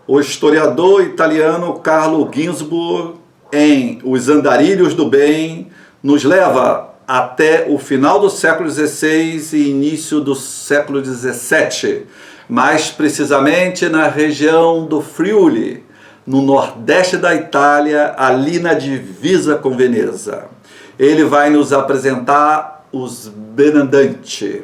O historiador italiano Carlo Ginzburg, em Os Andarilhos do Bem, nos leva até o final do século XVI e início do século XVII, mais precisamente na região do Friuli, no nordeste da Itália, ali na divisa com Veneza. Ele vai nos apresentar os Benandanti.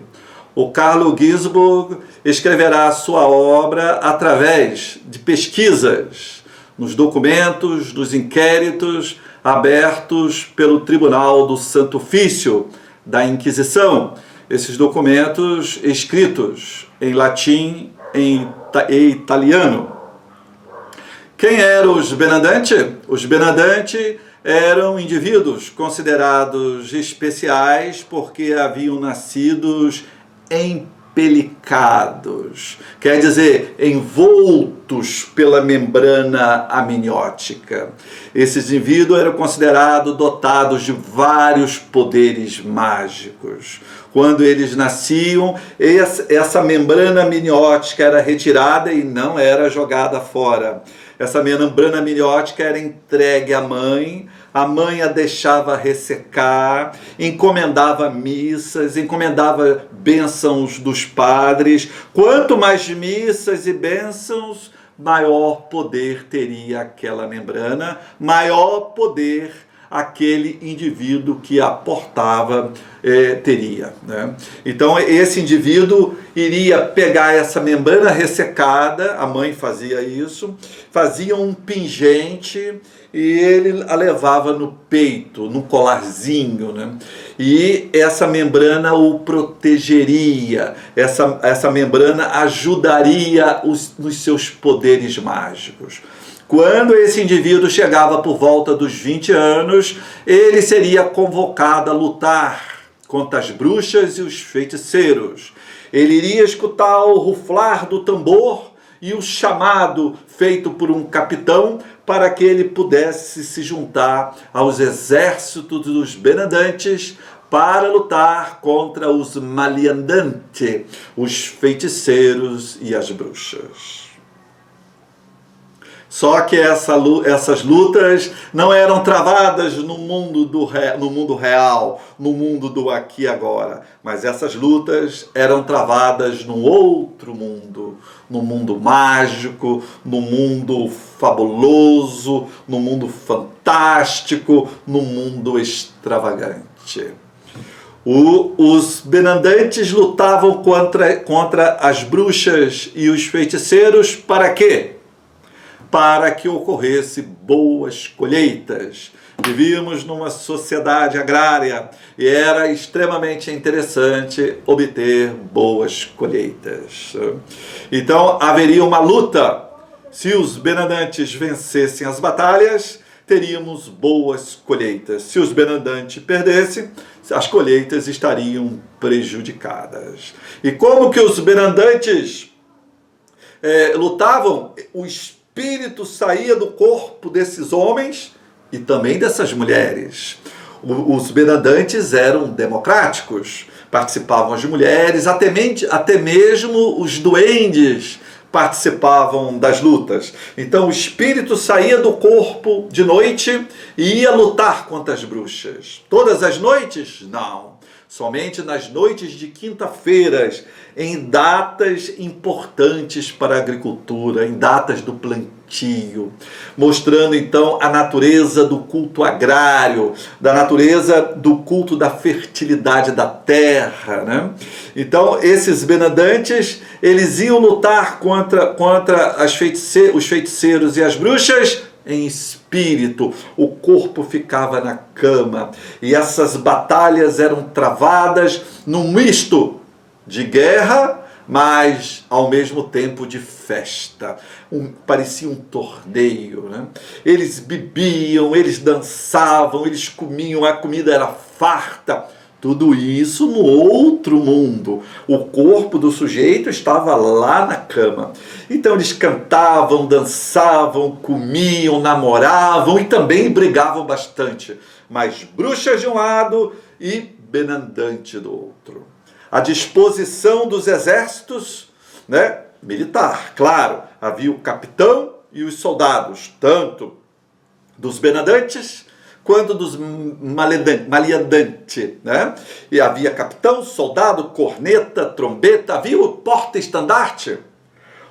O Carlo Ginzburg escreverá sua obra através de pesquisas nos documentos dos inquéritos abertos pelo Tribunal do Santo Ofício da Inquisição. Esses documentos escritos em latim e italiano. Quem eram os Benandanti? Os Benandanti eram indivíduos considerados especiais porque haviam nascido empelicados, quer dizer, envoltos pela membrana amniótica. Esses indivíduos eram considerados dotados de vários poderes mágicos. Quando eles nasciam, essa membrana amniótica era retirada e não era jogada fora. Essa membrana amniótica era entregue à mãe, a mãe a deixava ressecar, encomendava missas, encomendava bênçãos dos padres. Quanto mais missas e bênçãos, maior poder teria aquela membrana, maior poder aquele indivíduo que a portava teria, né? Então esse indivíduo iria pegar essa membrana ressecada, a mãe fazia isso, fazia um pingente e ele a levava no peito, no colarzinho, né? E essa membrana o protegeria, essa membrana ajudaria nos seus poderes mágicos. Quando esse indivíduo chegava por volta dos 20 anos, ele seria convocado a lutar contra as bruxas e os feiticeiros. Ele iria escutar o ruflar do tambor e o chamado feito por um capitão para que ele pudesse se juntar aos exércitos dos Benandantes para lutar contra os Maliandanti, os feiticeiros e as bruxas. Só que essas lutas não eram travadas no mundo real, no mundo do aqui e agora, mas essas lutas eram travadas num outro mundo, no mundo mágico, no mundo fabuloso, no mundo fantástico, no mundo extravagante. Os Benandantes lutavam contra as bruxas e os feiticeiros para quê? Para que ocorresse boas colheitas. Vivíamos numa sociedade agrária e era extremamente interessante obter boas colheitas. Então haveria uma luta. Se os Benandantes vencessem as batalhas, teríamos boas colheitas. Se os Benandantes perdessem, as colheitas estariam prejudicadas. E como que os Benandantes lutavam? O espírito saía do corpo desses homens e também dessas mulheres. Os Benandantes eram democráticos, participavam as mulheres, até mesmo os duendes participavam das lutas. Então o espírito saía do corpo de noite e ia lutar contra as bruxas. Todas as noites? Não. Somente nas noites de quinta-feiras, em datas importantes para a agricultura, em datas do plantio, mostrando então a natureza do culto agrário, da natureza do culto da fertilidade da terra, né? Então esses Benandantes, eles iam lutar contra os feiticeiros e as bruxas em espírito. O corpo ficava na cama e essas batalhas eram travadas num misto de guerra, mas ao mesmo tempo de festa. Parecia um torneio, né? Eles bebiam, eles dançavam, eles comiam, a comida era farta. Tudo isso no outro mundo. O corpo do sujeito estava lá na cama. Então eles cantavam, dançavam, comiam, namoravam e também brigavam bastante. Mas bruxas de um lado e Benandante do outro. A disposição dos exércitos, né, militar, claro. Havia o capitão e os soldados, tanto dos benandantes quanto dos maliandantes, né? E havia capitão, soldado, corneta, trombeta, havia o porta-estandarte.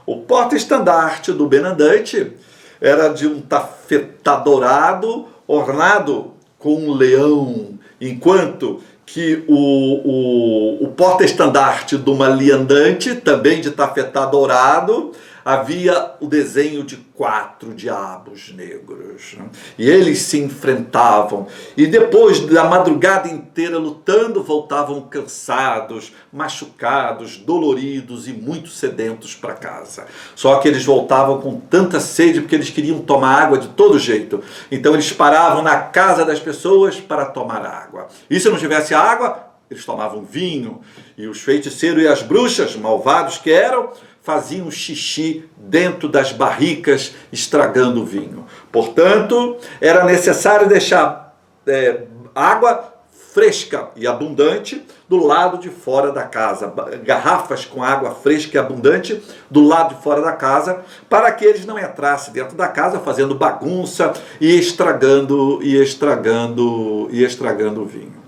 O porta-estandarte do benandante era de um tafetá dourado ornado com um leão, enquanto que o porta-estandarte do maliandante, também de tafetá dourado, havia o desenho de 4 diabos negros. E eles se enfrentavam. E depois da madrugada inteira lutando, voltavam cansados, machucados, doloridos e muito sedentos para casa. Só que eles voltavam com tanta sede porque eles queriam tomar água de todo jeito. Então eles paravam na casa das pessoas para tomar água. E se não tivesse água, eles tomavam vinho. E os feiticeiros e as bruxas, malvados que eram, faziam xixi dentro das barricas, estragando o vinho. Portanto, era necessário deixar água fresca e abundante do lado de fora da casa, garrafas com água fresca e abundante do lado de fora da casa, para que eles não entrassem dentro da casa fazendo bagunça e estragando o vinho.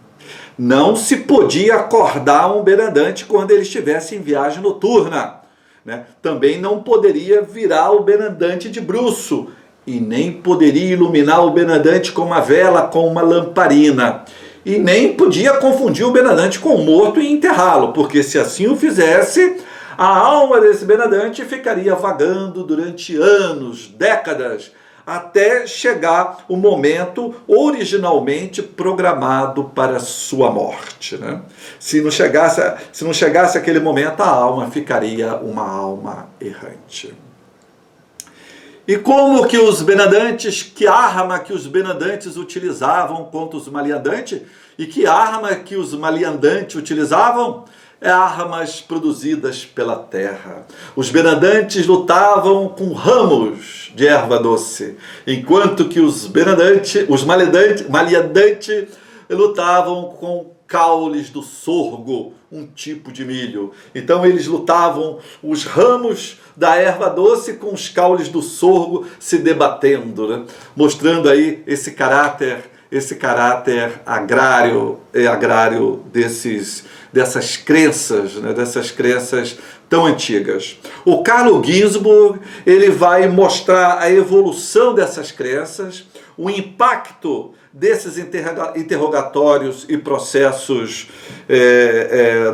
Não se podia acordar um benandante quando ele estivesse em viagem noturna. Né? Também não poderia virar o benandante de bruço e nem poderia iluminar o benandante com uma vela, com uma lamparina. E nem podia confundir o benandante com o morto e enterrá-lo, porque se assim o fizesse, a alma desse benandante ficaria vagando durante anos, décadas, até chegar o momento originalmente programado para sua morte. Né? Se não chegasse aquele momento, a alma ficaria uma alma errante. E como que os benandantes, que arma que os benandantes utilizavam contra os maliandantes? E que arma que os maliandantes utilizavam? Armas produzidas pela terra. Os benandantes lutavam com ramos de erva doce, enquanto que os maliandantes lutavam com caules do sorgo, um tipo de milho. Então eles lutavam os ramos da erva doce com os caules do sorgo se debatendo, né? Mostrando aí esse caráter agrário dessas crenças, né? Dessas crenças tão antigas. O Carlo Ginzburg, ele vai mostrar a evolução dessas crenças, o impacto desses interrogatórios e processos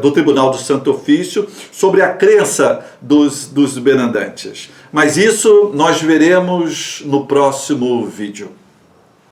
do Tribunal do Santo Ofício sobre a crença dos benandantes. Mas isso nós veremos no próximo vídeo.